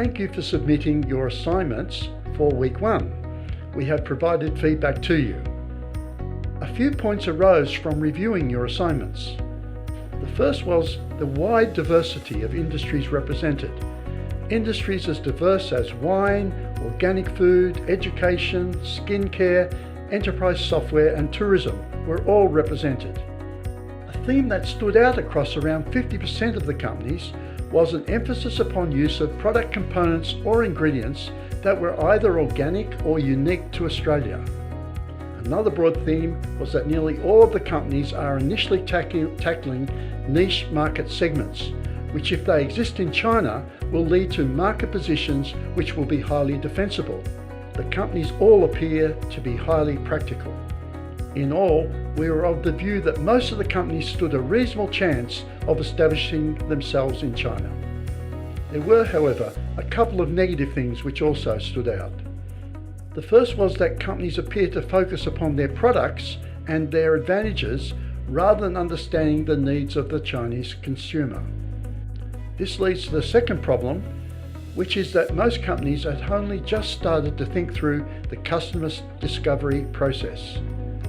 Thank you for submitting your assignments for week 1. We have provided feedback to you. A few points arose from reviewing your assignments. The first was the wide diversity of industries represented. Industries as diverse as wine, organic food, education, skincare, enterprise software and tourism were all represented. A theme that stood out across around 50% of the companies was an emphasis upon use of product components or ingredients that were either organic or unique to Australia. Another broad theme was that nearly all of the companies are initially tackling niche market segments, which if they exist in China will lead to market positions which will be highly defensible. The companies all appear to be highly practical. In all, we were of the view that most of the companies stood a reasonable chance of establishing themselves in China. There were, however, a couple of negative things which also stood out. The first was that companies appear to focus upon their products and their advantages rather than understanding the needs of the Chinese consumer. This leads to the second problem, which is that most companies had only just started to think through the customer discovery process.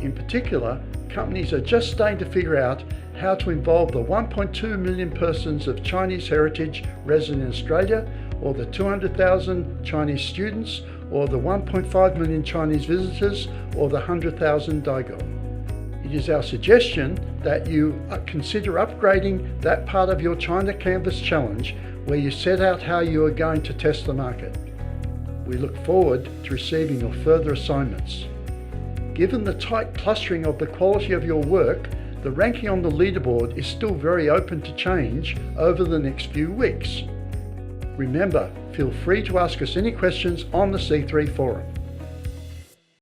In particular, companies are just starting to figure out how to involve the 1.2 million persons of Chinese heritage resident in Australia, or the 200,000 Chinese students, or the 1.5 million Chinese visitors, or the 100,000 Daigou. It is our suggestion that you consider upgrading that part of your China Canvas challenge where you set out how you are going to test the market. We look forward to receiving your further assignments. Given the tight clustering of the quality of your work, the ranking on the leaderboard is still very open to change over the next few weeks. Remember, feel free to ask us any questions on the C3 forum.